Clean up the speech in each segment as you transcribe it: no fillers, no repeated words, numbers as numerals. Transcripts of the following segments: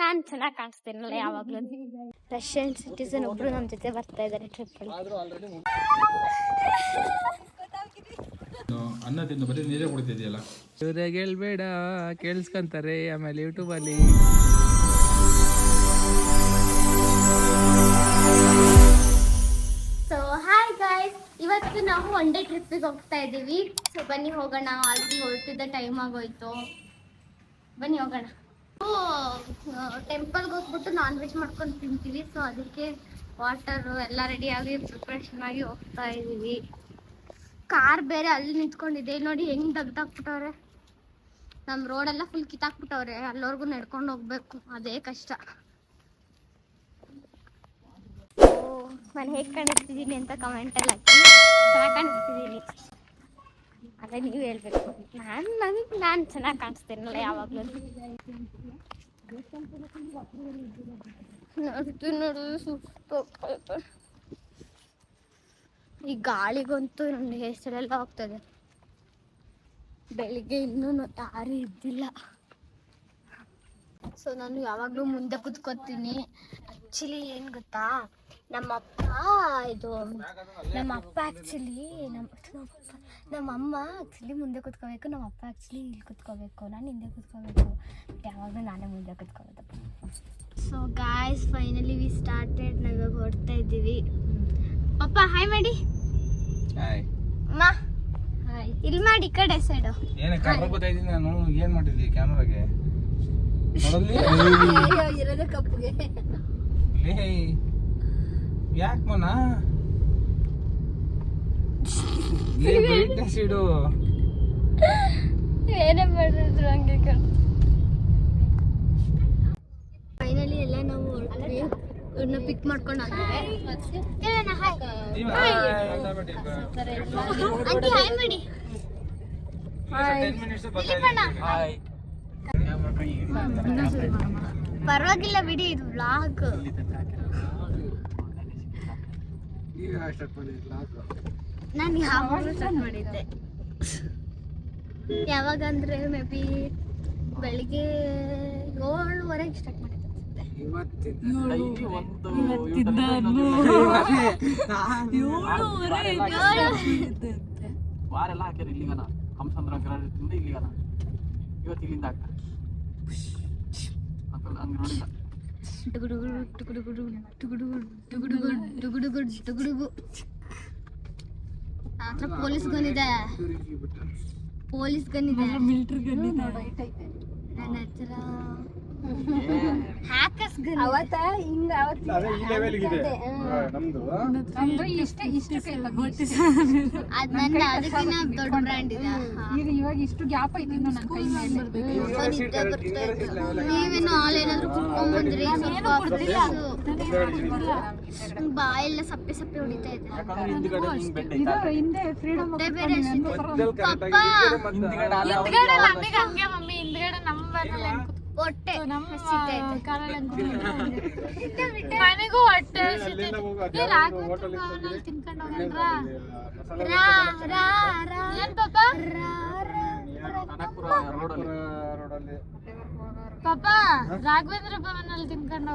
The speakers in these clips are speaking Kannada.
ನಾನು ಚೆನ್ನಾಗಿ ಕಾಣಿಸ್ತೇನಲ್ಲ ಯಾವಾಗ್ಲೂ. ರಷ್ಯನ್ ಸಿಟಿಸನ್ ಒಬ್ರು ನಮ್ಮ ಜೊತೆ ಬರ್ತಾ ಇದ್ದಾರೆ ಟ್ರಿಪ್ ಅಲ್ಲಿ. ಅನ್ನ ತಿಂದು ಬರೀ ನೀರೇ ಕುಡಿತಿದ್ಯಲ್ಲ. ಇವ್ರಿಗೆ ಹೇಳ್ಬೇಡ, ಕೇಳಿಸ್ಕೊಂತಾರೆ ಆಮೇಲೆ ಯೂಟ್ಯೂಬ್ ಅಲ್ಲಿ. ಸೊ ಹಾಯ್ ಗಾಯ್ಸ್, ಇವತ್ತು ನಾವು ಒನ್ ಡೇ ಟ್ರಿಪ್ಪಿಗೆ ಹೋಗ್ತಾ ಇದ್ದೀವಿ. ಸೊ ಬನ್ನಿ ಹೋಗೋಣ. ಆಲ್ರೆಡಿ ಹೊರಟಿದ್ದ ಟೈಮ್ ಆಗೋಯ್ತು. ಬನ್ನಿ ಹೋಗೋಣ. ಟೆಂಪಲ್ಗೆ ಹೋಗ್ಬಿಟ್ಟು ನಾನ್ ವೆಜ್ ಮಾಡ್ಕೊಂಡು ತಿಂತೀವಿ. ಸೊ ಅದಕ್ಕೆ ವಾಟರು ಎಲ್ಲ ರೆಡಿಯಾಗಿ ಪ್ರಿಪ್ರೇಷನ್ ಆಗಿ ಹೋಗ್ತಾ ಇದ್ದೀವಿ. ಕಾರ್ ಬೇರೆ ಅಲ್ಲಿ ನಿಂತ್ಕೊಂಡಿದೆ ನೋಡಿ, ಹೆಂಗ್ ತೆಗ್ದಾಕ್ಬಿಟ್ಟವ್ರೆ. ನಮ್ಮ ರೋಡೆಲ್ಲ ಫುಲ್ ಕಿತ್ತಾಕ್ಬಿಟ್ಟವ್ರೆ. ಅಲ್ಲವರೆಗೂ ನಡ್ಕೊಂಡು ಹೋಗ್ಬೇಕು, ಅದೇ ಕಷ್ಟ. ನಾನು ಹೇಗೆ ಕಾಣಿಸ್ತಿದ್ದೀನಿ ಅಂತ ಕಮೆಂಟಲ್ಲಿ ಹಾಕಿ. ಚೆನ್ನಾಗಿ ಕಾಣಿಸ್ತಿದ್ದೀನಿ, ಅದೇ ನೀವು ಹೇಳ್ಬೇಕು. ನಾನು ಚೆನ್ನಾಗಿ ಕಾಣಿಸ್ತೇನಲ್ಲ ಯಾವಾಗಲೂ. ನೋಡು ಸುಸ್ತು. ಈ ಗಾಳಿಗಂತೂ ನನ್ನ ಹೆಸರೆಲ್ಲ ಹೋಗ್ತದೆ. ಬೆಳಿಗ್ಗೆ ಇನ್ನೂ ಯಾರೂ ಇದ್ದಿಲ್ಲ. ಸೊ ನಾನು ಯಾವಾಗಲೂ ಮುಂದೆ ಕುತ್ಕೋತೀನಿ. ಆ್ಯಕ್ಚುಲಿ ಏನು ಗೊತ್ತಾ, ನಮ್ಮಪ್ಪ ಆ್ಯಕ್ಚುಲಿ ನಮ್ಮಮ್ಮ ಆ್ಯಕ್ಚುಲಿ ಮುಂದೆ ಕುತ್ಕೋಬೇಕು, ನಮ್ಮಪ್ಪ ಆ್ಯಕ್ಚುಲಿ ಇಲ್ಲಿ ಕುತ್ಕೋಬೇಕು, ನಾನು ಹಿಂದೆ ಕುತ್ಕೋಬೇಕು. ಯಾವಾಗಲೂ ನಾನೇ ಮುಂದೆ ಕುತ್ಕೋಬೇಕಪ್ಪ. So guys, finally we started. ನಾವು ಇವಾಗ ಹೊರಡ್ತಾ ಇದ್ದೀವಿ. ಪಪ್ಪ ಹಾಯ್ ಮಾಡಿ. ಹಾಯ್ ಅಮ್ಮ ಹಾಯ್. ಇಲ್ಲಿ ಮಾಡಿ, ಈ ಕಡೆ ಸೈಡು. ಏನೇ ಕ್ಯಾಮ್ರಾ ಬರ್ತಾ ಇದ್ದೀನಿ ನಾನು. ಏನು ಮಾಡಿದ್ದಿ ಕ್ಯಾಮ್ರಾಗೆ? ಇರೋದು ಕಪ್ಪುಗೆ. ಯಾಕೆ ಮನ ಬ್ರೈಟ್ನೆಸ್ ಇಡು. ಏನೇ ಮಾಡಿದ್ರು ಹಂಗೆ ಕಣ್. ಫೈನಲಿ ಎಲ್ಲ ನಾವು ಹೊರಟ್ವಿ. ಇವ್ರನ್ನ ಪಿಕ್ ಮಾಡ್ಕೊಂಡು ಹಾಕಿದ್ರೆ ಆಂಟಿ ಹಾಯ್ ಮಾಡಿ. ಪರವಾಗಿಲ್ಲ ಬಿಡಿ, ಇದು ವ್ಲಾಗ್. ನಾನು ಯಾವಾಗ ಸ್ಟಾರ್ಟ್ ಮಾಡಿದ್ದೆ, ಯಾವಾಗಂದ್ರೆ ಮೇ ಬಿ ಬೆಳಿಗ್ಗೆ 7:30 ಸ್ಟಾರ್ಟ್ ಮಾಡಿದ್ದೆ. ವಾರೆಲ್ಲ ಹಾಕ್ಯಾರ ಇಲ್ಲಿಗನ ಹಂಸಂದ್ರಂಕರಿಂದ ಇಲ್ಲಿಗನ. ಇವತ್ತು ಇಲ್ಲಿಂದ ಹಾಕ್ತಾರೆ. ಹಂಗೆ ನೋಡಿಲ್ಲ. ಪೊಲೀಸ್ ಗನ್ನಿದೆ, ಪೊಲೀಸ್ ಗನ್ನಿದೆ, ಮಿಲಿಟರಿ ಗನ್ನಿದೆ. ನನ್ನ ಹತ್ರ ಹ್ಯಾಕರ್ಸ್ ಗನ್. ಅವತ್ತ ಹಿಂಗ ಅದೇ ಈ ಲೆವೆಲ್ ಇದೆ ನಮ್ದು. ಅಂದ್ರೆ ಇಷ್ಟು ಅದ್ ನನ್ನ ಅದಕ್ಕಿಂತ ದೊಡ್ಡ ಬ್ರ್ಯಾಂಡ್ ಇದೆ. ಇವಾಗ ಇಷ್ಟು ಗ್ಯಾಪ್ ಐತಿ ಇನ್ನು ನನ್ನ ಕೈ ಮೇಲೆ. ನೀವೇನು ಹಾಲ್ ಏನಾದ್ರು ಕುತ್ಕೊಂಡ್ ಬಂದ್ರಿ, ಬಾಯೆಲ್ಲ ಸಪ್ಪೆ ಸಪ್ಪೆ ಹೊಡಿತಾ ಇದೆ. ಹಿಂದೆ ಫ್ರೀಡಮ್ ಬೇರೆ ಹೊಟ್ಟೆ ಮನೆಗೂ ಹೊಟ್ಟೆ ಪಾಪ ರಾಘವೇಂದ್ರ ಭವನ್ ಅಲ್ಲಿ ತಿನ್ಕೊಂಡು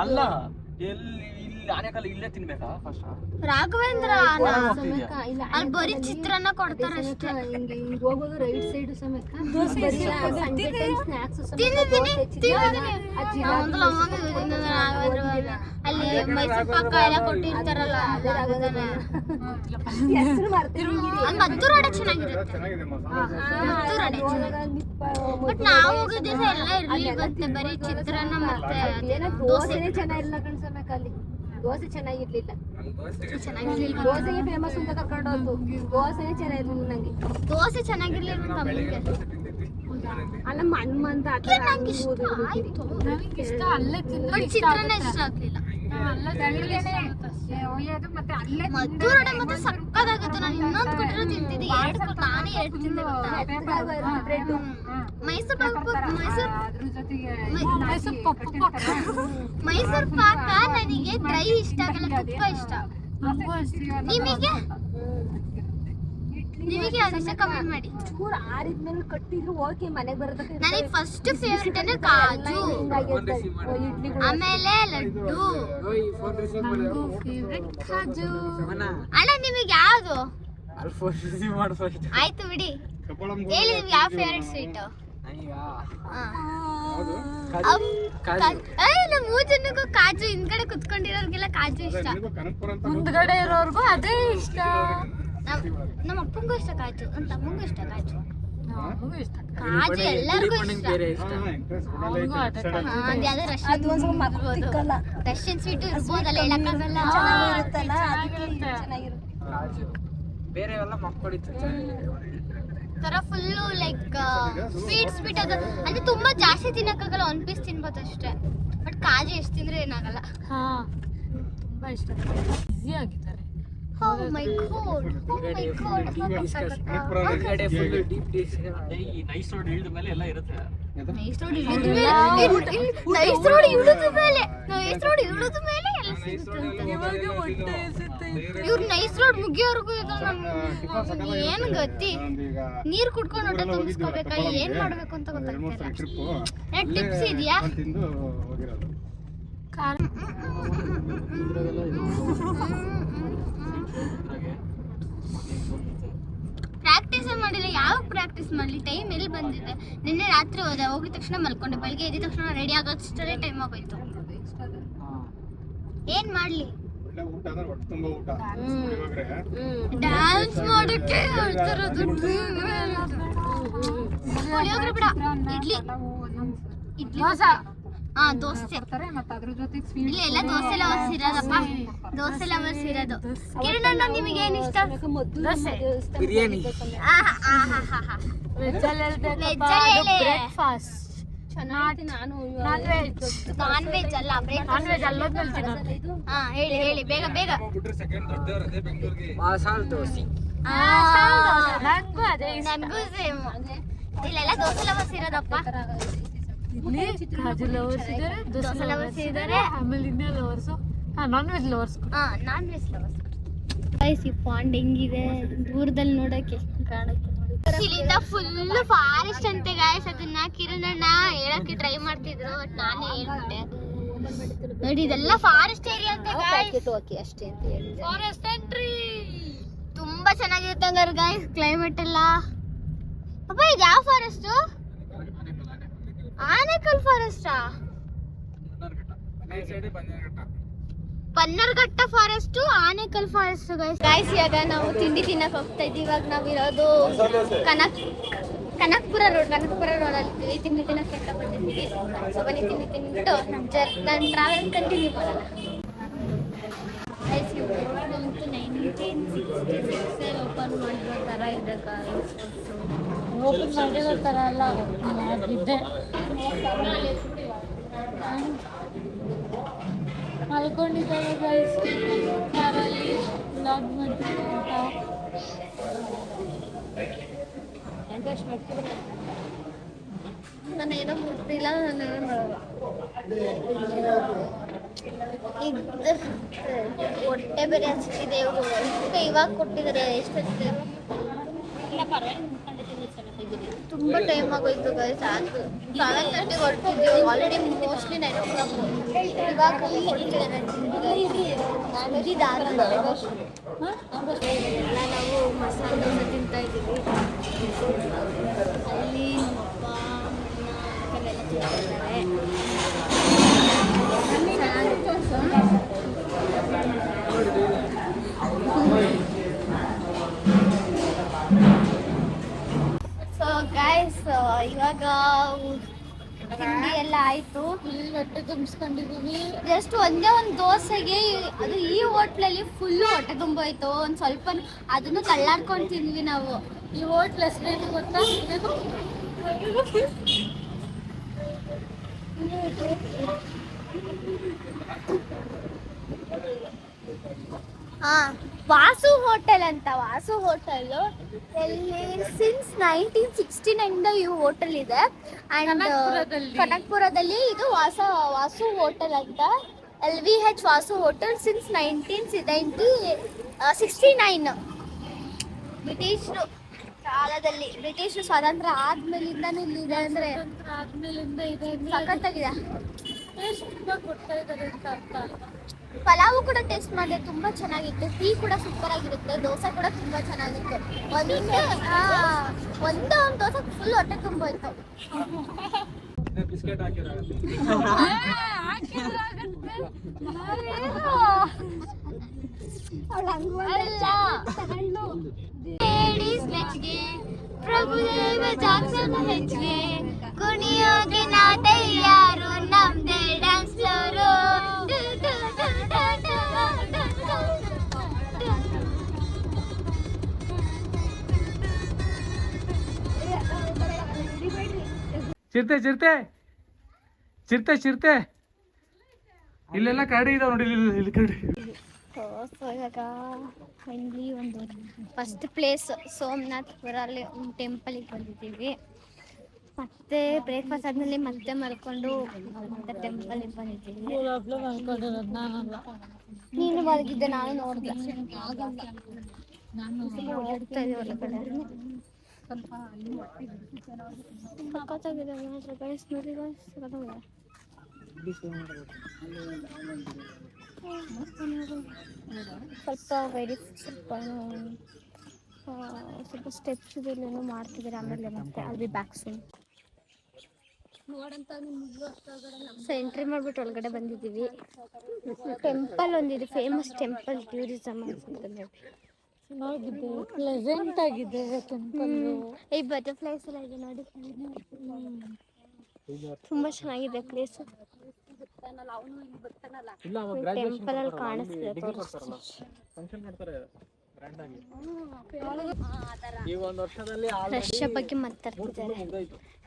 ಅಲ್ಲ, ಎಲ್ಲಿ ಇಲ್ಲಿ ಆನೆಕಲ್ ಇಲ್ಲೇ ತಿನ್ಬೇಕಾ ಫಸ್ಟ್? ರಾಘವೇಂದ್ರ ಅಲ್ಲಿ ಬರೀ ಚಿತ್ರಾನ್ನ ಕೊಡ್ತಾರೆ ಅಷ್ಟೇ. ಹೋಗೋದು ರೈಟ್ ಸೈಡ್ ಸಮೇತ ಅಲ್ಲಿ ಮೈಸೂರು ಪಾಕ ಎಲ್ಲ ಕೊಟ್ಟಿರ್ತಾರಲ್ಲ, ಮದ್ದೂರು ವಡೆ ಚೆನ್ನಾಗಿರುತ್ತೆ. ಮದ್ದೂರು ವಡೆ ಬಟ್ ನಾವು ಹೋಗೋ ದಿವಸ ಎಲ್ಲ ಇರ್ಲಿಲ್ಲ, ಬರೀ ಚಿತ್ರಾನ್ನ ಮತ್ತೆ ದೋಸೆನೇ ಚೆನ್ನಾಗಿಲ್ಲ ಕಣ್ಸಮೇಕ. ಅಲ್ಲಿ ದೋಸೆ ಚೆನ್ನಾಗಿರ್ಲಿಲ್ಲ, ದೋಸೆಗೆ ಫೇಮಸ್ ಅಂತ ಕರ್ಕೊಂಡು ಹೋದ್ದು. ದೋಸೆನೇ ಚೆನ್ನಾಗಿರ್ಲಿಲ್ಲ ನಂಗೆ. ದೋಸೆ ಚೆನ್ನಾಗಿರ್ಲಿಲ್ಲ ತಮ್ಮಿಗೆ. ಅಲ್ಲ ಮಣ್ಣು ಅಂತ ನಂಗೆ ಇಷ್ಟ ಆಯ್ತು, ಇಷ್ಟ ಅಲ್ಲೇ ತಿಂದು ಚಿತ್ರಾನ್ನ ಇಷ್ಟ ಆಗ್ಲಿಲ್ಲ. ಮತ್ತೆ ಅಲ್ಲೇ ಮದ್ದೂರು ವಡೆ ಮತ್ತೆ ಸಕ್ಕದಾಗುತ್ತೆ. ನಾನು ಇನ್ನೊಂದು ಕೊಟ್ಟಿರೋ ತಿಂತಿದ್ದೆ, ನಾನೇ 2 ತಿಂದೆ. ಮೈಸೂರು ಪಾಕ ನನಗೆ ಡ್ರೈ ಇಷ್ಟ ಆಗಲ್ಲ, ತುಪ್ಪ ಇಷ್ಟ. ನಿಮಗೆ ನಿಮಗೆ ಯಾವ್ದು ಇಷ್ಟ ಕಮೆಂಟ್ ಮಾಡಿ. ಚೂರ್ ಆರಿದ್ಮೇಲೆ ಕಟ್ಟಿದ್ರು ಓಕೆ, ಮನೆಗೆ ಬರೋದಕ್ಕೆ ನನಗೆ ಫಸ್ಟ್ ಫೇವರೇಟ್ ಅಂದ್ರೆ ಕಾಜು, ಆಮೇಲೆ ಲಡ್ಡು. ಫೇವರೇಟ್ ಕಾಜು. ಅಣ್ಣ ನಿಮಗೆ ಯಾವ್ದು? ಆಯ್ತು ಬಿಡಿ, ಹೇಳಿ ನಿಮ್ಗೆ ಯಾವ ಫೇವರೇಟ್ ಸ್ವೀಟ್? ನಮ್ಮ 3 ಜನಕ್ಕೂ ಕಾಜು, ಹಿಂದ್ಗಡೆ ಕುತ್ಕೊಂಡಿರೋರ್ಗೆಲ್ಲ ಕಾಜು ಇಷ್ಟ, ಮುಂದ್ಗಡೆ ಇರೋರ್ಗು ಅದೇ ಇಷ್ಟ. ನಮ್ಮ ಅಪ್ಪಂಗೂ ಇಷ್ಟ ಕಾಜು, ನಮ್ಮ ತಮ್ಮಂಗೂ ಇಷ್ಟ ಕಾಜು. ಕಾಜು ಎಲ್ಲರಿಗೂ ಇಷ್ಟ. ಅದ್ಯಾವ್ದು ರಷ್ಯನ್ ಸ್ವೀಟ್ ಇರ್ಬೋದಲ್ಲ, ಹೇಳಕ್ಕಾಗಲ್ಲ. ಬೇರೆ ಎಲ್ಲ ಮಕ್ಕಳು ತರ ಫುಲ್ಲು ಲೈಕ್ ಸ್ವೀಟ್ ಅದು ಅಂದ್ರೆ ತುಂಬಾ ಜಾಸ್ತಿ ತಿನ್ನಕ್ಕಾಗಲ್ಲ, 1 ಪೀಸ್ ತಿನ್ಬೋದು ಅಷ್ಟೇ. ಬಟ್ ಕಾಜು ಎಷ್ಟು ತಿಂದ್ರೆ ಏನಾಗಲ್ಲ. ತುಂಬಾ ಇಷ್ಟ, ಈಸಿ ಆಗಿದ್ದಾರೆ. Oh my god, oh my god. Nice road ಇಳಿದ ಮೇಲೆ ಎಲ್ಲ ಇರುತ್ತೆ. ನೈಸ್ ರೋಡ್ ಇಳಿದ ಮೇಲೆ ಎಲ್ಲ ಸಿಗುತ್ತೆ. ಇವ್ರು ನೈಸ್ ರೋಡ್ ಮುಗಿಯೋರ್ಗು ಏನ್ ಗತಿ, ನೀರ್ ಕುಡ್ಕೊಂಡು ಹೊಟ್ಟೆ ತುಂಬಿಸ್ಕೋಬೇಕಾ, ಏನ್ ಮಾಡ್ಬೇಕು ಅಂತ ಗೊತ್ತಾಗ್ತಿಲ್ಲ. ಟಿಪ್ಸ್ ಇದೆಯಾ? ಪ್ರಾಕ್ಟೀಸ್ ಮಾಡಿಲ್ಲ. ಯಾವ ಪ್ರಾಕ್ಟೀಸ್ ಮಾಡ್ಲಿ, ಟೈಮ್ ಎಲ್ಲಿ ಬಂದಿದೆ. ನಿನ್ನೆ ರಾತ್ರಿ ಹೋದೆ, ಹೋಗಿದ ತಕ್ಷಣ ಮಲ್ಕೊಂಡೆ, ಬೆಳಿಗ್ಗೆ ಎದ್ದ ತಕ್ಷಣ ರೆಡಿ ಆಗೋಷ್ಟೇ ಟೈಮ್ ಆಗೋಯ್ತು. ಏನ್ ಮಾಡ್ಲಿ, ಡ್ಯಾನ್ಸ್ ಮಾಡೋಕೆ ಹೇಳ್ತಿರೋದು. ಪುಳಿಯೋಗರೆ ಬಿಡ, ಇಡ್ಲಿ ದೋಸೆ. ಇಲ್ಲಿ ಎಲ್ಲ ದೋಸೆ ಲವರ್ಸ್ ಇರೋದಪ್ಪ, ದೋಸೆ ಲವರ್ಸ್ ಇರೋದು. ಕಿರಣಣ್ಣ ನಿಮಗೆ ಏನ್ ಇಷ್ಟ? Dosa, biryani, breakfast. Non veg ಅಲ್ಲ, ಹೇಳಿ ಬೇಗ ಬೇಗ. ಮಸಾಲೆ ದೋಸೆ. ನನ್ಗೂ ಸೇಮ್. ಇಲ್ಲೆಲ್ಲ ದೋಸೆ ಲವರ್ಸ್ ಇರೋದಪ್ಪ. ಕಾಜು ಲವರ್ಸ್ ಇದ್ದಾರೆ, ದೋಸೆ ಲವರ್ಸ್ ಇದ್ದಾರೆ, ಆಮೇಲೆ ಇನ್ನೇ lovers, non veg lovers. Non veg lovers. Guys, ಈ ಪಾಂಡ್ ಹೆಂಗಿದೆ ದೂರದಲ್ಲಿ ನೋಡಕ್ಕೆ ಕಾಣುತ್ತೆ. ಇಲ್ಲಿಂದ ಫುಲ್ ಫಾರೆಸ್ಟ್ ಅಂತೆ ಗಾಯ್ಸ್. ಅದನ್ನ ಕಿರಣಣ್ಣ ಹೇಳಕ್ಕೆ ಟ್ರೈ ಮಾಡ್ತಿದ್ರು, ಬಟ್ ನಾನೇ ಹೇಳ್ಬಿಟ್ಟೆ. ನೋಡಿ, ಇದೆಲ್ಲ ಫಾರೆಸ್ಟ್ ಏರಿಯಾ ಅಂತೆ ಗಾಯ್ಸ್. ಅಷ್ಟೇ ಅಂತ ಹೇಳಿ, ಫಾರೆಸ್ಟ್ ಎಂಟ್ರಿ ತುಂಬಾ ಚೆನ್ನಾಗಿರುತ್ತೆ ಹಂಗಾರೆ ಗಾಯ್ಸ್. ಕ್ಲೈಮೇಟ್ ಎಲ್ಲ ಅಪ್ಪ. ಇದು ಯಾವ ಫಾರೆಸ್ಟ್? ಆನೇಕಲ್ ಫಾರೆಸ್ಟಾ? Bannerghatta forest, Anekal forest guys. ಇವಾಗ ನಾವು ತಿಂಡಿ ತಿನ್ನಕ್ ಹೋಗ್ತಾ ಇದ್ದೀವಿ. ಇವಾಗ ನಾವಿರೋದು ಕನಕ್ಪುರ ರೋಡಲ್ಲಿ ತಿಂಡಿ ತಿನ್ನಕ್ಕೆ ಇಷ್ಟಪಟ್ಟಿದ್ದೀವಿ. ಸೊ ಬನ್ನಿ ತಿಂಡಿ ತಿಂದ್ಬಿಟ್ಟು ನನ್ನ ಟ್ರಾವೆಲ್ ಕಂಟಿನ್ಯೂ ಮಾಡೋಣ. 1966 ಓಪನ್ ಮಾಡಿರೋ ಥರ ಇದೆ ಗಾಯ್ಸ್. ಓಪನ್ ಮಾಡಿರೋ ಥರ ಎಲ್ಲ ಮಾಡಿದ್ದೆ. ಮಲ್ಕೊಂಡಿದ್ದಾರೆ ಗೈಸ್, ಕಾರಲ್ಲಿ ವ್ಲಾಗ್ ಮಾಡ್ತಿದ್ದೆ ಅಂತ. ನಾನು ಏನೋ ಮುಟ್ಟಿಲ್ಲ, ಹೊಟ್ಟೆ ಬೇರೆ ಹಚ್ಚಿದೆ. ಇವಾಗ ಕೊಟ್ಟಿದ್ದಾರೆ. ಎಷ್ಟೊತ್ತಿದೆ? ತುಂಬ ಟೈಮ್ ಆಗೋಯ್ತು ಗೈಸ್. ಆಯ್ತು 7:30 ಹೊರಟಿದ್ದೀವಿ. Already mostly 9 o'clock. ಇವಾಗ ಕೊಡ್ತಿದ್ದೇವೆ. ನಾವು ಮಸಾಲೆ ದೋಸೆ ತಿಂತಾ ಇದ್ದೀವಿ. ಅಲ್ಲಿ ನಮ್ಮಪ್ಪ ಅಕ್ಕನೆಲ್ಲ ತಿಂತಿದ್ದಾರೆ. ಸೊ ಗೈಸ್, ಇವಾಗ ತಿಂಡಿ ಎಲ್ಲ ಆಯ್ತು, ಹೊಟ್ಟೆ ತುಂಬಿಸ್ಕೊಂಡಿದೀವಿ. ಜಸ್ಟ್ ಒಂದೇ ಒಂದು ದೋಸೆಗೆ ಅದು ಈ ಹೋಟ್ಲಲ್ಲಿ ಫುಲ್ಲು ಹೊಟ್ಟೆ ತುಂಬೋಯ್ತು. ಒಂದು ಸ್ವಲ್ಪ ಅದನ್ನು ತಳ್ಳಾಡ್ಕೊಂಡು ತಿಂದ್ವಿ ನಾವು. ಈ ಹೋಟ್ಲ್ ಹೆಸರೇನು ಗೊತ್ತಾ? ವಾಸು ಹೋಟೆಲ್ ಅಂತ. ವಾಸು ಹೋಟೆಲ್ ಎಲ್ಲಿ ಸಿನ್ಸ್ 1969 ಈ ಹೋಟೆಲ್ ಇದೆ. ಅಂಡ್ ಕನಕ್ಪುರದಲ್ಲಿ ಇದು ವಾಸು ಹೋಟೆಲ್ ಅಂತ. LVH ವಾಸು ಹೋಟೆಲ್ ಸಿನ್ಸ್ 1969 ಬ್ರಿಟಿಷರು ಕಾಲದಲ್ಲಿ ಬ್ರಿಟಿಷ್ ಸ್ವಾತಂತ್ರ್ಯ ಆದ್ಮೇಲಿಂದಾನು ಇಲ್ಲಿದೆ ಅಂದ್ರೆ ಸಖತ್ತಾಗಿದೆ. ಪಲಾವು ಕೂಡ ಟೇಸ್ಟ್ ಮಾಡಿದೆ, ತುಂಬಾ ಚೆನ್ನಾಗಿತ್ತು. ಟೀ ಕೂಡ ಸೂಪರ್ ಆಗಿರುತ್ತೆ, ದೋಸೆ ಕೂಡ ತುಂಬಾ ಚೆನ್ನಾಗಿತ್ತು. ಒಂದು ದೋಸೆ ಫುಲ್ ಹೊಟ್ಟೆ ತುಂಬೋಯ್ತು. ಬಿಸ್ಕೆಟ್ ಹಾಕಿರೋ ಪ್ರಭುದೇವ ಜಾಕ್ಸನ್ ಹೆಚ್ಚಿಗೆ ಕುಣಿಯೋಗೆ ನಾ ತಯಾರು, ನಮ್ದೇ ಡ್ಯಾನ್ಸ್ ಫ್ಲೋರು. ಚಿರತೆ ಚಿರತೆ ಚಿರತೆ ಚಿರತೆ ಇಲ್ಲೆಲ್ಲ ಕಾಡಿ ಇದಾವ ನೋಡಿ, ಇಲ್ಲಿ ಕಾಡಿ. ಇವಾಗ ಫೈನಲಿ ಒಂದು ಫಸ್ಟ್ ಪ್ಲೇಸ್ ಸೋಮನಾಥ್ಪುರಲ್ಲಿ ಟೆಂಪಲಿಗೆ ಬಂದಿದ್ದೀವಿ. ಮತ್ತೆ ಬ್ರೇಕ್ಫಾಸ್ಟ್ ಆದ್ಮೇಲೆ ಮತ್ತೆ ಮಲ್ಕೊಂಡು ಮತ್ತೆ ಟೆಂಪಲಿಗೆ ಬಂದಿದ್ದೀವಿ. ನೀನು ಮಲಗಿದ್ದೆ, ನಾನು ನೋಡಿದೆ. ಹೋಗ್ತಾ ಇದೀವಿ ಒಳಗಡೆ. ಸಖತ್ತಾಗಿದೆ ಮಾತ್ರ ಗೈಸ್, ನೋಡಿ ಗೈಸ್, ಸಖತ್ತಾಗಿದೆ. ಸ್ವಲ್ಪ ಸ್ಟೆಪ್ಸ್ ಇದೆಲ್ಲ ಮಾಡ್ತಿದ್ದಾರೆ. ಆಮೇಲೆ ಮತ್ತೆ ಅಲ್ಲಿ ಬ್ಯಾಕ್ ಸೈಡ್ ಎಂಟ್ರಿ ಮಾಡ್ಬಿಟ್ಟು ಒಳಗಡೆ ಬಂದಿದ್ದೀವಿ. ಟೆಂಪಲ್ ಒಂದಿದೆ, ಫೇಮಸ್ ಟೆಂಪಲ್, ಟೂರಿಸಮ್ ಅನ್ಸುತ್ತೆ. ಚೆನ್ನಾಗಿದೆ, ಪ್ಲೆಸೆಂಟ್ ಆಗಿದೆ ಟೆಂಪಲ್. ಈ ಬಟರ್ಫ್ಲೈಸ್ ಎಲ್ಲ ಇದೆ ನೋಡಿ, ತುಂಬಾ ಚೆನ್ನಾಗಿದೆ ಪ್ಲೇಸ್. ಟೆಂಪಲ್ ಅಲ್ಲಿ ಕಾಣಿಸ್ತಿದೆ, ರಷ್ಯಾ ಬಗ್ಗೆ ಮಾತಾಡ್ತಿದ್ದಾರೆ.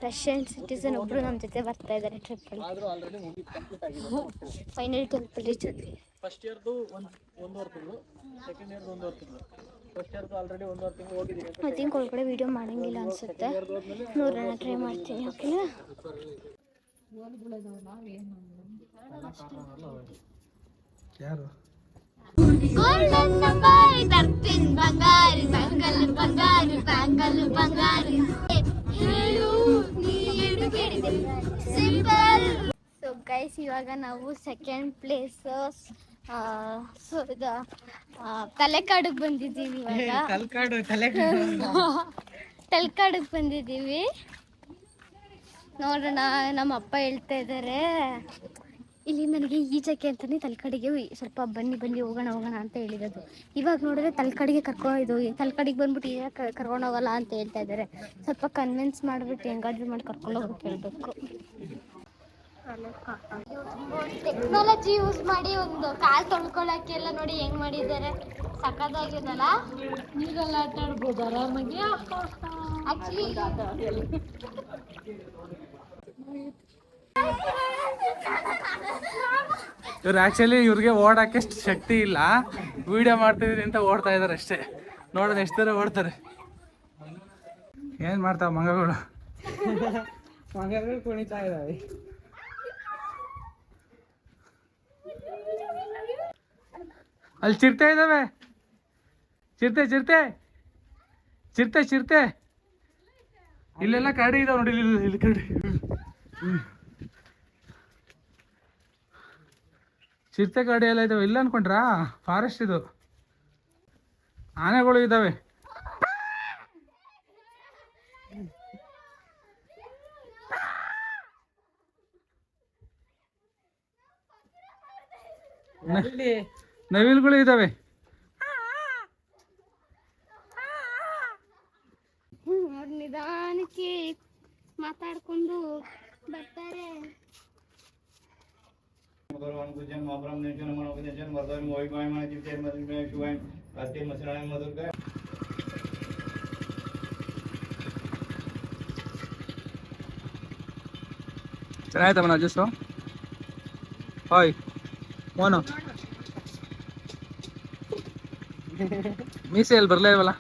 ರಷ್ಯನ್ ಸಿಟಿಸನ್ ಒಬ್ರು ನಮ್ಮ ಜೊತೆ ಬರ್ತಾ ಇದ್ದಾರೆ ಟ್ರಿಪ್ ಅಲ್ಲಿ. ಫೈನಲ್ ಟೆಂಪಲ್ ರೀಚ್ ಆದ್ವಿ. ಫಸ್ಟ್ ಇಯರ್ದು 1.5 ತಿಂಗಳು, ಸೆಕೆಂಡ್ ಇಯರ್ದು 1.5 ತಿಂಗಳು. ಫಸ್ಟ್ ಇಯರ್ದು ಆಲ್ರೆಡಿ 1.5 ತಿಂಗಳು ಹೋಗಿದ್ದೀನಿ. ಐ ಥಿಂಕ್ ಒಳಗಡೆ ವಿಡಿಯೋ ಮಾಡಂಗಿಲ್ಲ ಅನ್ಸುತ್ತೆ, ನೋಡೋಣ, ಟ್ರೈ ಮಾಡ್ತೀನಿ. ಓಕೆನಾ? ಯಾರು ಗೋಲ್ಡನ್ ಬಾಯ್ ತರ್ತಿನ್ ಬಂಗಾರಿ, ಬ್ಯಾಂಗಲ್ ಬಂಗಾರಿ, ಬ್ಯಾಂಗಲ್ ಬಂಗಾರಿ, ಹೇಳು ನೀ ಏನು ಕೇಳಿದೆ ಸಿಂಪಲ್. ಸೊ ಗೈಸ್, ಇವಾಗ ನಾವು ಸೆಕೆಂಡ್ ಪ್ಲೇಸ್ ತಲೆಕಾಡಿಗೆ ಬಂದಿದ್ದೀವಿ. ಇವಾಗ ತಲೆಕಾಡಿಗೆ ಬಂದಿದ್ದೀವಿ. ನೋಡೋಣ, ನಮ್ಮ ಅಪ್ಪ ಹೇಳ್ತಾ ಇದ್ದಾರೆ ಇಲ್ಲಿ ನನಗೆ ಈಜಕ್ಕೆ ಅಂತಾನೆ ತಲಕಾಡಿಗೆ ಸ್ವಲ್ಪ ಬನ್ನಿ ಹೋಗೋಣ ಅಂತ ಹೇಳಿರೋದು. ಇವಾಗ ನೋಡಿದ್ರೆ ತಲಕಾಡಿಗೆ ತಲಕಾಡಿಗೆ ಬಂದ್ಬಿಟ್ಟು ಈಗ ಕರ್ಕೊಂಡು ಹೋಗಲ್ಲ ಅಂತ ಹೇಳ್ತಾ ಇದ್ದಾರೆ. ಸ್ವಲ್ಪ ಕನ್ವಿನ್ಸ್ ಮಾಡಿಬಿಟ್ಟು ಹೆಂಗಾದ್ರೂ ಮಾಡಿ ಕರ್ಕೊಂಡು ಹೋಗಕ್ಕೆ ಹೇಳ್ಬೇಕು. ಟೆಕ್ನಾಲಜಿ ಯೂಸ್ ಮಾಡಿ ಒಂದು ಕಾಲು ತೊಳ್ಕೊಳಕ್ಕೆಲ್ಲ ನೋಡಿ ಹೆಂಗ್ ಮಾಡಿದ್ದಾರೆ, ಸಕ್ಕತ್ತಾಗಿದಲ್ಲ. ನೀರೆಲ್ಲ ಆಟ ಆಡ್ಬೋದು ಆರಾಮಾಗಿ. ಆಕ್ಚುಲಿ ಇವ್ರಿಗೆ ಓಡಕ್ಕೆ ಶಕ್ತಿ ಇಲ್ಲ, ವಿಡಿಯೋ ಮಾಡ್ತಿದೀನಿ ಅಂತ ಓಡ್ತಾ ಇದಾರೆ ಅಷ್ಟೇ. ನೋಡೋಣ ಎಷ್ಟು ದೂರ ಓಡ್ತಾರೆ. ಏನ್ ಮಾಡ್ತಾವ ಮಂಗಗಳು ಕುಣಿತಾ ಇದಾವೆ. ಅಲ್ಲಿ ಚಿರತೆ ಇದಾವೆ, ಚಿರತೆ ಚಿರತೆ ಚಿರತೆ ಚಿರತೆ ಇಲ್ಲೆಲ್ಲ ಕಾಡಿ ಇದಾವೆ ನೋಡಿ, ಇಲ್ಲಿ ಕಾಡಿ. ಚಿರತೆ ಕಾಡಿ ಎಲ್ಲ ಇದಾವೆ. ಇಲ್ಲ ಅನ್ಕೊಂಡ್ರಾ? ಫಾರೆಸ್ಟ್ ಇದು. ಆನೆಗಳು ಇದಾವೆ. ನವಿಲುಗಳು ಇದಾವೆ. ನಿಧಾನಕ್ಕೆ ಮಾತಾಡ್ಕೊಂಡು ಬರ್ತಾರೆ. ಚೆನ್ನಾಯ್ತಮ್ಮ ಜ್ಯೂಸು. ಹಾಯ್ ಮೋನು, ಮೀಸೆ ಎಲ್ಲಿ ಬರಲೇ ಇಲ್ವಲ್ಲ?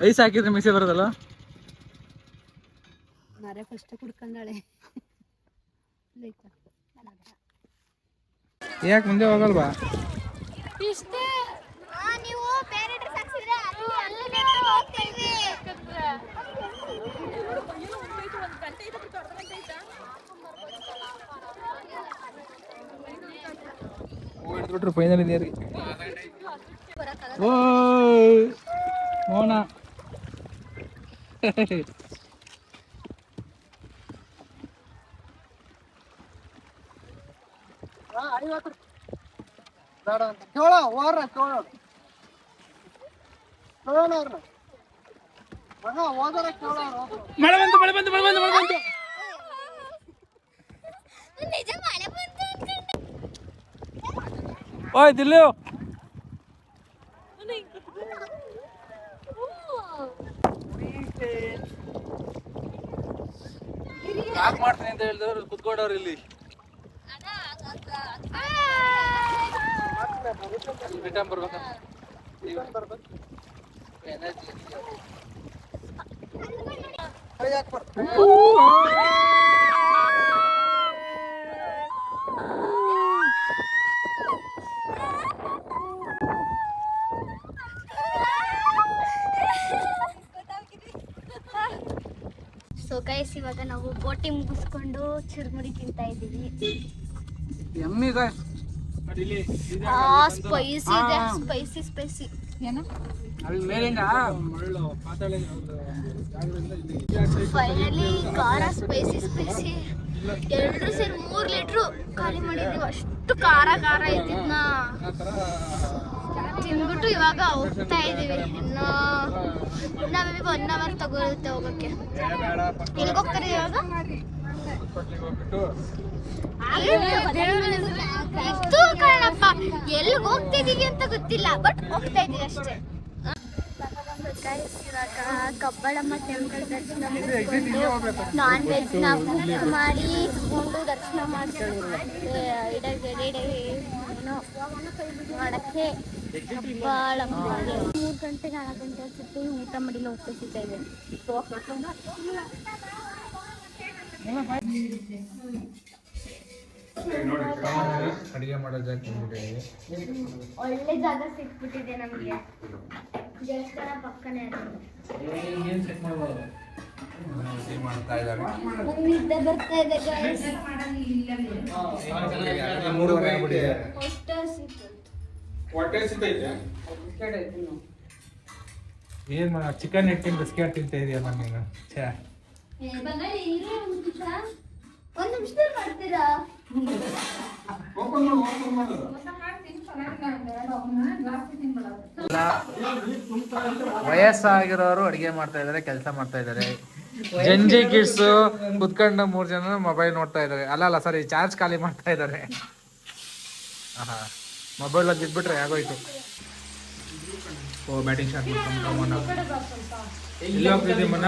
ಐಸ್ ಹಾಕಿದ್ರೆ ಮೀಸೆ ಬರೋದಲ್ಲ? ಫಸ್ಟ್ ಕುಡ್ಕೊಂಡಾಳೆ. ಯಾಕೆ ಮುಂದೆ ಹೋಗಲ್ವಾ? ಇಷ್ಟೇ. ನೀವು ಬೇರೆ ಡ್ರೆಸ್ ಹಾಕ್ಸಿದ್ರೆ ಅಲ್ಲಿ ಹೋಗ್ತೀವಿ. ಹಿಡಿದ್ಬಿಟ್ರು ಫೈನಲ್ ನೀರಿ. ಓ ಮೋನ ಬೇಡ ಅಂತ ಕೇಳ ಹೋರ ಕೇಳ ಮಗ ಹೋದರೆ ಕೇಳ ಮಳೆ ಬಂತು ಮಳೆ ಬಂತು ಮಳೆ ಬಂತು ಮಳೆ ಬಂತು. ನಿಜ ಮಳೆ ಬಂತು ಅನ್ಕೊಂಡೆ. ಓಯ್ ದಿಲ್ಲು ಯಾಕೆ ಮಾಡ್ತೀನಿ ಅಂತ ಹೇಳಿದವ್ರು ಕುತ್ಕೊಂಡವ್ರು ಇಲ್ಲಿ. ರಿಟರ್ನ್ ಬರ್ಬೇಕಾ ಸೊ ಗೈಸ್ ಇವಾಗ ನಾವು ಬೋಟಿಂಗ್ ಮುಗಿಸ್ಕೊಂಡು ಚುರುಮುರಿ ತಿಂತಾ ಇದ್ದೀವಿ. ಎಮ್ಮಿ ಗಾಯ್ಸ್ ಸ್ಪೈಸಿ ಇದೆ, ಸ್ಪೈಸಿ ಸ್ಪೈಸಿ. ಅಲ್ಲಿ ಮೇಲಿಂದ ಫೈನಲಿ ಖಾರ ಸ್ಪೈಸಿ ಸ್ಪೈಸಿ ಎಲ್ಲರೂ ಸೇರಿ 3 ಲೀಟ್ರು ಖಾಲಿ ಮಾಡಿದ್ದೀವಿ. ಅಷ್ಟು ಖಾರ ಖಾರ ಇದ್ದಿದ್ನ ತಿಂದ್ಬಿಟ್ಟು ಇವಾಗ ಹೋಗ್ತಾ ಇದ್ದೀವಿ. ಇನ್ನು ನಾವೇ 1 ಅವರ್ ತಗೊಳುತ್ತೆ ಹೋಗೋಕ್ಕೆ. ಎಲ್ಲಿಗೆ ಹೋಗ್ತಾರೆ ಇವಾಗ? ಇದು ಕಣಪ್ಪ, ಎಲ್ಲಿಗೆ ಹೋಗ್ತಿದೀವಿ ಅಂತ ಗೊತ್ತಿಲ್ಲ, ಬಟ್ ಹೋಗ್ತಾ ಇದೀವಿ ಅಷ್ಟೇ. ಇವಾಗ ಕಬ್ಬಳಮ್ಮ ಟೆಂಪಲ್ ದರ್ಶನ ಮಾಡಿಕೊಂಡು ನಾನ್ ವೆಜ್ ನ ಕುಕ್ ಮಾಡಿ ತಗೊಂಡು ದರ್ಶನ ಮಾಡ್ಕೊಂಡು ಏನೋ ಮಾಡಕ್ಕೆ ಕಬ್ಬಳಮ್ಮ 3 ಗಂಟೆ 4 ಗಂಟೆ ಅನ್ಸುತ್ತೆ ಊಟ ಮಾಡಿಲ್ಲ ಹೋಗ್ತಿದ್ದೆ ಇದೆ. ಅಡಿಗೆ ಮಾಡೋದು ಒಳ್ಳೆ ಜಾಗ ಸಿಕ್ಬಿಟ್ಟಿದೆ ನಮಗೆ, ದೇವಸ್ಥಾನ ಪಕ್ಕನೇ. ಮಾಡ್ತಾ ಇದ್ದಾರೆ. ನಿದ್ದೆ ಬರ್ತಾ ಇದೆ guys. ಏನ್ ಚಿಕನ್ ಇಟ್ಟಿನ ಬಿಸ್ಕೆಟ್ ತಿಂತ ಇದೆಯಲ್ಲ ನೀನು. ಒಂದ್ ನಿಮಿಷದಲ್ಲಿ ಮಾಡ್ತೀರಾ? ವಯಸ್ಸಾಗಿರೋರು ಅಡಿಗೆ ಮಾಡ್ತಾ ಇದಾರೆ, ಕೆಲಸ ಮಾಡ್ತಾ ಇದಾರೆ. ಜಂಜಿ ಕಿಡ್ಸ್ ಕುತ್ಕೊಂಡು 3 ಜನ ಮೊಬೈಲ್ ನೋಡ್ತಾ ಇದಾರೆ. ಅಲ್ಲ ಸಾರಿ, ಚಾರ್ಜ್ ಖಾಲಿ ಮಾಡ್ತಾ ಇದಾರೆ. ಮೊಬೈಲ್ ಅಲ್ಲಿ ಇದ್ಬಿಟ್ರೆ ಆಗೋಯ್ತು. ಓ ಬ್ಯಾಟಿಂಗ್ ಸ್ಟಾರ್ಟ್ ಮಾಡ್ಕೊಂಡು ಇಲ್ಲ ಹೋಗ್ತಿದ್ದೀವಿ ಮನ.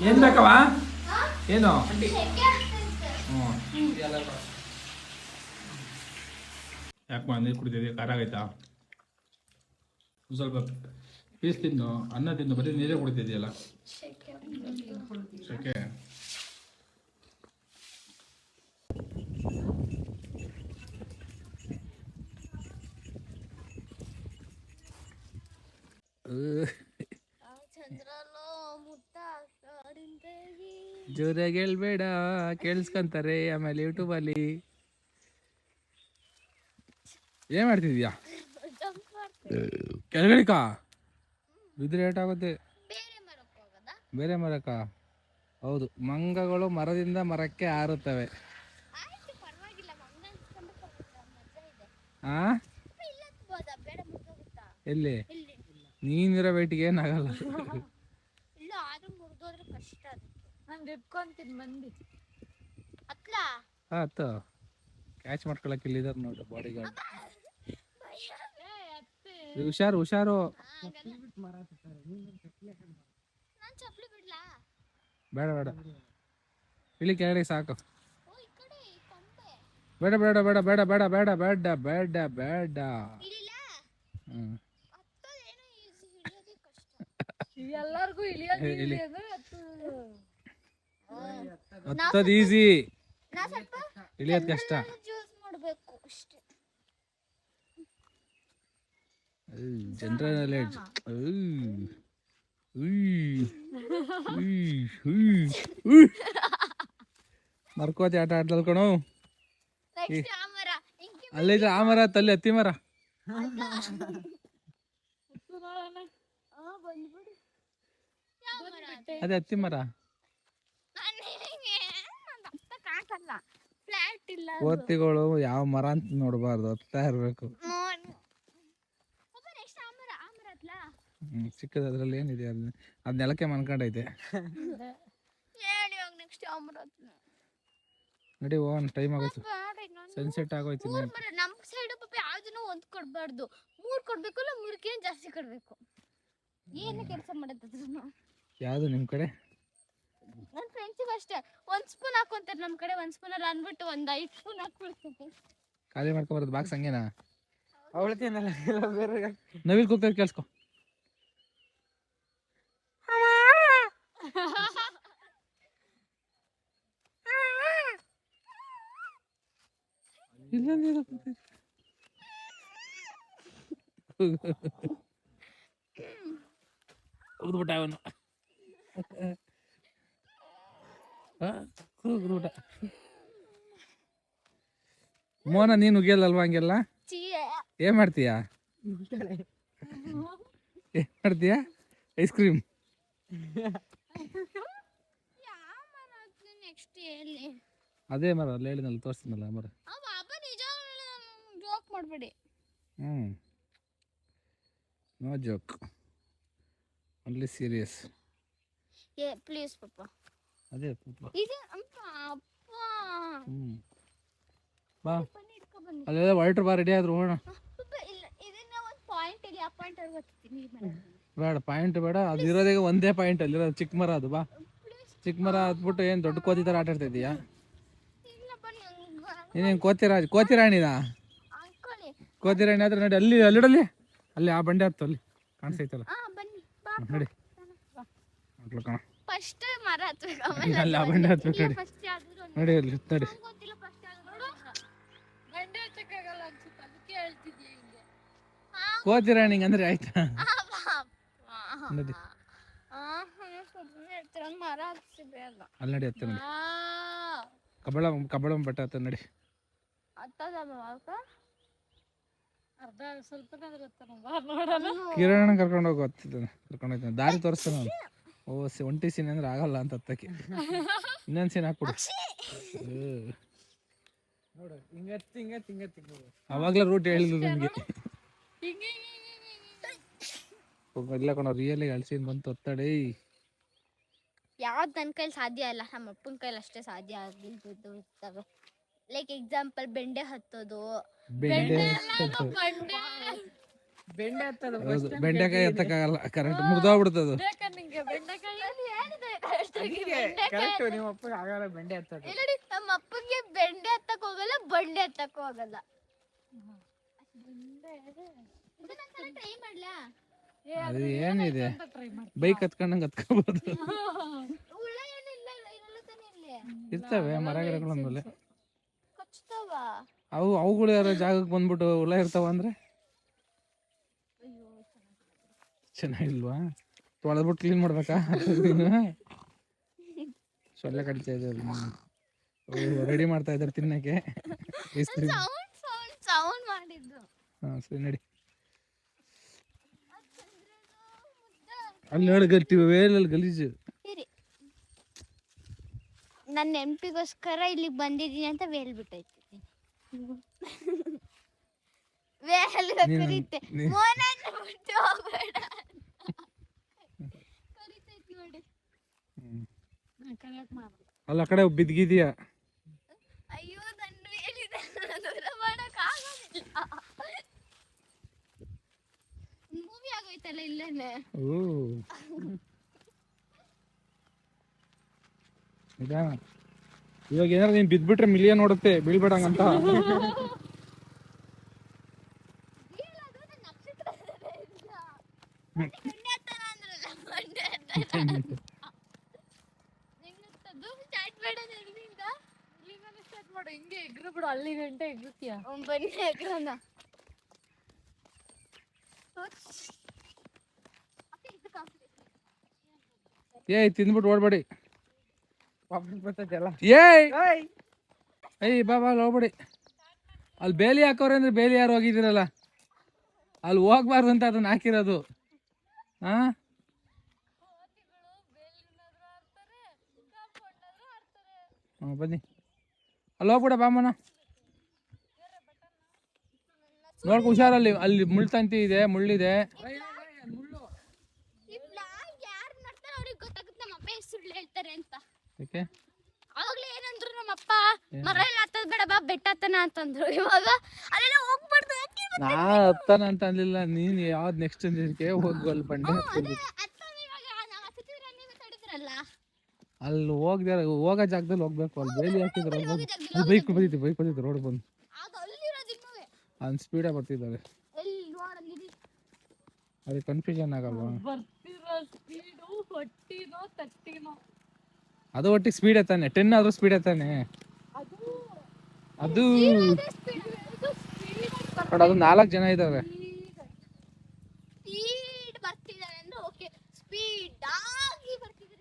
ಏನ್ ಬೇಕವ? ಏನು? ಯಾಕೆ ನೀರು ಕುಡಿತಿದ್ದೀವಿ? ಖಾರ ಆಗೈತಾ? ಸ್ವಲ್ಪ ಪೀಸ್ ತಿನ್ನು, ಅನ್ನ ತಿನ್ನು, ಬರೀ ನೀರೇ ಕುಡಿತಿದೆಯಲ್ಲ. ಸೆಕೆ ಜೋರಾಗಿ ಹೇಳ್ಬೇಡ, ಕೇಳಿಸ್ಕೊಂತಾರೆ ಆಮೇಲೆ ಯೂಟ್ಯೂಬಲ್ಲಿ. ಏನ್ ಮಾಡ್ತಿದ್ಯಾ? ಕೆಳಗಡಿಕ ಬಿದ್ರೆ ಏಟಾಗುತ್ತೆ. ಬೇರೆ ಮರಕ್ಕ? ಹೌದು, ಮಂಗಗಳು ಮರದಿಂದ ಮರಕ್ಕೆ ಹಾರುತ್ತವೆ. ಆ ಎಲ್ಲಿ? ನೀನಿರೋ ವೇಟಿಗೆ ಏನಾಗಲ್ಲ. ಹತ್ತು ಕ್ಯಾಚ್ ಮಾಡ್ಕೊಳಕ್ ಇಲ್ಲಿ ಇದಾರೆ ನೋಡು ಬಾಡಿ ಗಾರ್ಡ್. ಹುಷಾರು ಹುಷಾರು. ಬೇಡ ಬೇಡ, ಇಳಿ ಕೆಳಗೆ ಸಾಕು. ಬೇಡ ಬೇಡ ಬೇಡ ಬೇಡ ಬೇಡ ಬೇಡ ಬೇಡ ಬೇಡ ಬೇಡ. ಎಲ್ಲರಿಗೂ ಹತ್ತದು ಈಸಿ, ಇಳಿಯೋದು ಕಷ್ಟ. General knowledge. ಮರ್ಕೋತಿ ಆಟ ಆಡ್ದಲ್ ಕಣೋ. ನೆಕ್ಸ್ಟ್ ಆ ಮರ ಹಿಂಗೆ ಅಲ್ಲಿದ್ರೆ ಆ ಮರ ತಲ್ಲಿ ಹತ್ತಿ ಮರ. ಬಂದ್ಬಿಡಿ. ಯಾವ ಮರ ಅದು? ಅದೇ ಹತ್ತಿ ಮರ. ನನಗೆ ನಂದ್ ಅರ್ಥ ಕಾಣಲ್ಲ. ಫ್ಲಾಟ್ ಇಲ್ಲ ಅದು. ಕೋತಿಗಳು ಯಾವ ಮರ ಅಂತ ನೋಡ್ಬಾರ್ದು, ಹತ್ತಾ ಇರ್ಬೇಕು. ಅಪ್ಪ ನೆಕ್ಸ್ಟ್ ಆ ಮರ ಅತ್ಲಾ ಚಿಕ್ಕದ ಅದ್ರಲ್ಲಿ ಏನಿದೆ ಅದ್ ನೆಲಕ್ಕೆ ಮನ್ಕೊಂಡೈತೆ. ಹೇಳಿ ಹೋಗಿ ನೆಕ್ಸ್ಟ್ ಆ ಮರ ಹತ್ಲಾ. ನಡಿ ಹೋಗೋಣ, ಟೈಮ್ ಆಗೋಯ್ತು, ಸನ್ಸೆಟ್ ಆಗೋಯ್ತು. ಮೂರ್ ಮರ ನಮ್ ಸೈಡ್ ಪಾಪ ಯಾವ್ದನ್ನು ಒಂದ್ ಕೊಡ್ಬಾರ್ದು. 3 ಕೊಡ್ಬೇಕಲ್ಲ, 3ಕ್ಕೆ ಜಾಸ್ತಿ ಕೊಡ್ಬೇಕು. ಏನು ಕೆಲಸ ಮಾಡತ್ತದ್ರು ಯಾವ್ದು ನಿಮ್ ಕಡೆ? ನನ್ನ ಫ್ರೆಂಡ್ಸಿಗೂ ಅಷ್ಟೇ 1 ಸ್ಪೂನ್ ಹಾಕೊಂತಾರೆ ನಮ್ ಕಡೆ. 1 ಸ್ಪೂನ್ ಅಲ್ಲಿ ಅನ್ಬಿಟ್ಟು 5 ಸ್ಪೂನ್ ಹಾಕ್ಬಿಡ್ತೀನಿ. ಖಾಲಿ ಮಾಡ್ಕೊಂಬರೋದು ಬಾಕ್ಸ್ ಹಂಗೇನಾ? ಅವಳತೇನಲ್ಲ ಬೇರೆ ನವಿಲ್ ಕೂಗ್ತದೆ ಕೇಳಿಸ್ಕೊ. ಉಗ್ದ್ಬಿಟ್ಟ ಅವನು, ಉಗ್ದ್ಬಿಟ್ಟ. ಮೋನ ನೀನು ಉಗಿಯಲ್ಲಲ್ವಾ ಹಂಗೆಲ್ಲ? ಏನ್ ಮಾಡ್ತೀಯಾ? ಏನ್ ಮಾಡ್ತೀಯಾ? Ice cream. ನೆಕ್ಸ್ಟ್ ಹೇಳಿ. ಅದೇ ಮರ ಅಲ್ಲಿ ಹೇಳಿದ್ನಲ್ಲ, ತೋರಿಸ್ತೀನಲ್ಲ ಮರ. ಬಾಬಾ ನಿಜ ಜೋಕ್ ಮಾಡಬೇಡಿ. No joke, only serious. Please ಪಾಪ. ಅದೇ ಇದು ಅಪ್ಪ ಬಾ, ಬನ್ನಿ ಇಟ್ಕೊ ಬನ್ನಿ. ಅಲ್ಲೆಲ್ಲ ವಾಟರ್ ಬಾ, ರೆಡಿ ಆದ್ರು ಹೋಗೋಣ. ಪಾಪ ಇಲ್ಲ, ಇದನ್ನ ಒಂದು ಪಾಯಿಂಟ್ ಇಲ್ಲಿ, ಆ ಪಾಯಿಂಟ್ ಅಲ್ಲಿ ಬರ್ತೀನಿ. ಬೇಡ ಪಾಯಿಂಟ್ ಬೇಡ, ಅದು ಇರೋದೇ ಒಂದೇ ಪಾಯಿಂಟ್ ಅಲ್ಲಿರೋದು, ಚಿಕ್ಕ ಮರ ಅದು. ಬಾ, ಚಿಕ್ಕ ಮರ ಹತ್ಬಿಟ್ಟು ಏನು ದೊಡ್ಡ ಕೋತಿ ಥರ ಆಟ ಆಡ್ತಾ ಇದೀಯಾ? ಇಲ್ಲ ಬನ್ನಿ ನೀನೇನು ಕೋತಿರಾಣಿನಾ? ಅನ್ಕೊಳ್ಳಿ. ಕೋತಿರಾಣಿ ಆದ್ರೆ ನೋಡಿ, ಅಲ್ಲಿ ಅಲ್ಲಿಡಲ್ಲಿ, ಅಲ್ಲಿ ಆ ಬಂಡೆ ಹತ್ತು, ಅಲ್ಲಿ ಕಾಣಿಸ್ತೈತಲ್ಲ, ಬನ್ನಿ ಬಾ ನಡಿ ಮಕ್ಳು ಕಣ. ಫಸ್ಟ್ ಮರ ಹತ್ಬೇಕು, ಅಲ್ಲಿ ಆ ಬಂಡೆ ಹತ್ಬೇಕು, ನಡಿ ಫಸ್ಟ್ ಯಾವ್ದಾದ್ರು ನಡಿ ಅಲ್ಲಿ ನಡಿ. ಗೊತ್ತಿಲ್ಲ ಫಸ್ಟ್ ಯಾವ್ದಾದ್ರು ಬಂಡೆ ಹಚ್ಚಕ್ಕಾಗಲ್ಲ ಅನ್ಸುತ್ತೆ, ಅದಕ್ಕೆ ಹೇಳ್ತಿದ್ಯಾ ಹಿಂಗೆ. ಕೋತಿರಾಣಿಗೆ ಅಂದ್ರೆ ಆಯ್ತಾ? ನಡಿ ಮರ ಹಚ್ಚಿದೆ ಅಲ್ಲ ಅಲ್ಲಿ ನಡಿ, ಹತ್ತ ನಡಿ. ಕಬಳ ಬೆಟ್ಟ ಹತ್ತ ನಡಿ. ಅರ್ಧ ಸ್ವಲ್ಪ ನೋಡೋಣ. ಕಿರಣ್ ಕರ್ಕೊಂಡು ಹೋಗು, ಕರ್ಕೊಂಡು ಹೋಗ್ತಾನೆ, ದಾರಿ ತೋರಿಸ್ತಾನೆ ಅವ್ನು. ಒಂಟಿ ಸೀನ್ ಅಂದ್ರೆ ಆಗಲ್ಲ ಅಂತ ಹತ್ತಕ್ಕೆ. ಇನ್ನೊಂದು ಸೀನ್ ಹಾಕ್ಬಿಡು. ಅವಾಗ್ಲೇ ರೂಟ್ ಹೇಳಿದ್ರು ನಿಮ್ಗೆ. ಇಲ್ಲ ಕಣ, ರಿಯಲ್ ಆಗಿ ಸೀನ್ ಬಂತು, ಒತ್ತಡೆ. ಯಾವ್ದು ನನ್ನ ಕೈಲಿ ಸಾಧ್ಯ ಇಲ್ಲ, ನಮ್ಮ ಅಪ್ಪನ ಕೈಲಿ ಅಷ್ಟೇ ಸಾಧ್ಯ ಆಗಿದ್ದು ಇರ್ತವೆ. ಲೈಕ್ ಎಕ್ಸಾಂಪಲ್ ಬೆಂಡೆ ಹತ್ತೋದು. ಬೆಂಡೆಕಾಯಿ ಎತ್ತಕ್ಕಾಗಲ್ಲ, ಕರೆಕ್ಟ್ ಮುಗ್ದೋಗ್ಬಿಡ್ತದು. ನಮ್ಮ ಅಪ್ಪಂಗೆ ಬೆಂಡೆ ಹತ್ತಕ್ ಹೋಗಲ್ಲ, ಬಂಡೆ ಹತ್ತಕ್ ಹೋಗಲ್ಲ. ಟ್ರೈ ಮಾಡ್ಲಾ? ಅದು ಏನಿದೆ, ಬೈಕ್ ಹತ್ಕೊಂಡಂಗೆ ಹತ್ಕೋಬಹುದು. ಹುಳ ಏನಿಲ್ಲ, ಇರ್ತವೆ ಮರ ಗಿಡಗಳ ಮೇಲೆ. ಕಚ್ತಾವ ಅವುಗಳು ಯಾರೋ ಜಾಗಕ್ಕೆ ಬಂದ್ಬಿಟ್ಟು ಹುಳ ಇರ್ತಾವ ಅಂದ್ರೆ ಚೆನ್ನಾಗಿಲ್ವಾ? ತೊಳೆದ್ಬಿಟ್ಟು ಕ್ಲೀನ್ ಮಾಡ್ಬೇಕಾ? ಸೊಳ್ಳೆ ಕಡಿತಾ ಇದ್ದಾರೆ, ರೆಡಿ ಮಾಡ್ತಾ ಇದ್ದಾರೆ ತಿನ್ನಕ್ಕೆ ಐಸ್ ಕ್ರೀಮ್. ಸೌಂಡ್ ಮಾಡಿದ್ರು. ಹಾಂ ಸರಿ ನಡಿ. ಅಲ್ಲಿ ನೋಡಿ ಗಟ್ಟಿ ವೇಲಲ್ಲಿ ಗಲೀಜು. ನನ್ನ ನೆನಪಿಗೋಸ್ಕರ ಇಲ್ಲಿಗೆ ಬಂದಿದ್ದೀನಿ ಅಂತ ವೇಲ್ ಬಿಟ್ಟೈತಿ. ವೇಲ್ ಕರೀತೆ ಬಿಟ್ಟು ಹೋಗ್ಬೇಡ ಕರೀತೈತಿ ನೋಡಿ. ಅಲ್ಲ ಆ ಕಡೆ ಬಿದ್ದಿದೀಯಾ? ಅಯ್ಯೋ ನನ್ನ ವೇಲಿದೆ, ದೂರ ಮಾಡಕ್ ಆಗೋದಿಲ್ಲ. ಮೂವಿ ಆಗೋಯ್ತಲ್ಲ ಇಲ್ಲೇನೆ. ಇವಾಗ ಏನಾರ ನೀನ್ ಬಿದ್ಬಿಟ್ರೆ ಮಿಲಿಯನ್ ನೋಡುತ್ತೆ, ಬೀಳ್ಬೇಡಂಗಂತ. ಹಿಂಗೆ ಎಗ್ರು ಬಿಡು, ಅಲ್ಲಿ ಗಂಟೆ ಎಗ್ರುತ್ತೀಯ. ಬನ್ನಿ ಎಗ್ರೋಣ. ಏಯ್ ತಿಂದ್ಬಿಟ್ಟು ಓಡ್ಬೇಡಿ. ಏಯ್ ಬಾ ಹೋಗ್ಬೇಡಿ. ಅಲ್ಲಿ ಬೇಲಿ ಹಾಕೋರೆ ಅಂದ್ರೆ ಬೇಲಿ ಯಾರು ಹೋಗಿದ್ದೀರಲ್ಲ, ಅಲ್ಲಿ ಹೋಗ್ಬಾರ್ದು ಅಂತ ಅದನ್ನ ಹಾಕಿರೋದು. ಹಾ ಬನ್ನಿ, ಅಲ್ಲಿ ಹೋಗ್ಬಿಡ ಬಾಮನ. ನೋಡ್ಕೊ ಹುಷಾರಲ್ಲಿ, ಅಲ್ಲಿ ಮುಳ್ತಂತಿ ಇದೆ, ಮುಳ್ಳಿದೆ. ಯಾಕೆ ಅವಾಗ್ಲೇ ಏನಂದ್ರು ನಮ್ಮಪ್ಪ, ಮರ ಎಲ್ಲ ಹತ್ತದ್ ಬೇಡ ಬಾ ಬೆಟ್ಟ ಹತ್ತನ ಅಂತಂದ್ರು. ಇವಾಗ ಅಲ್ಲೆಲ್ಲ ಹೋಗ್ಬಾರ್ದು. ನಾ ಹತ್ತಾನ ಅಂತ ಅನ್ಲಿಲ್ಲ, ನೀನ್ ಯಾವ್ದು ನೆಕ್ಸ್ಟ್ ಜನಕ್ಕೆ ಹೋಗ್ವಲ್ ಬಂಡೆ ಅಲ್ಲಿ ಹೋಗೋ ಜಾಗದಲ್ಲಿ ಹೋಗ್ಬೇಕು. ಅಲ್ಲಿ ಬೇಲಿ ಹಾಕಿದ್ರು ಬೈಕ್ ಬಂದಿತ್ತು ರೋಡ್ ಬಂದು ಅಲ್ಲಿ ಸ್ಪೀಡೇ ಬರ್ತಿದ್ದಾರೆ. ಅದಕ್ಕೆ ಕನ್ಫ್ಯೂಷನ್ ಆಗಲ್ವಾ? ಅದು ಒಟ್ಟಿಗೆ ಸ್ಪೀಡ್ ತಾನೆ, 10 ಆದ್ರೂ ಸ್ಪೀಡ್ ತಾನೆ ಅದು. ನೋಡ, ಅದು 4 ಜನ ಇದಾವೆ. ಸ್ಪೀಡ್ ಬರ್ತಿದ್ದಾರೆ ಅಂದ್ರೆ ಓಕೆ, ಸ್ಪೀಡ್ ಆಗಿ ಬರ್ತಿದ್ದಾರೆ.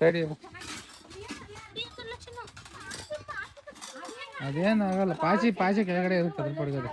ಸರಿ, ಅದೇನಾಗಲ್ಲ. ಪಾಚಿ ಕೆಳಗಡೆ ಇರುತ್ತೆ, ಅದ್ರ ಪಡ್ಗಡೆ.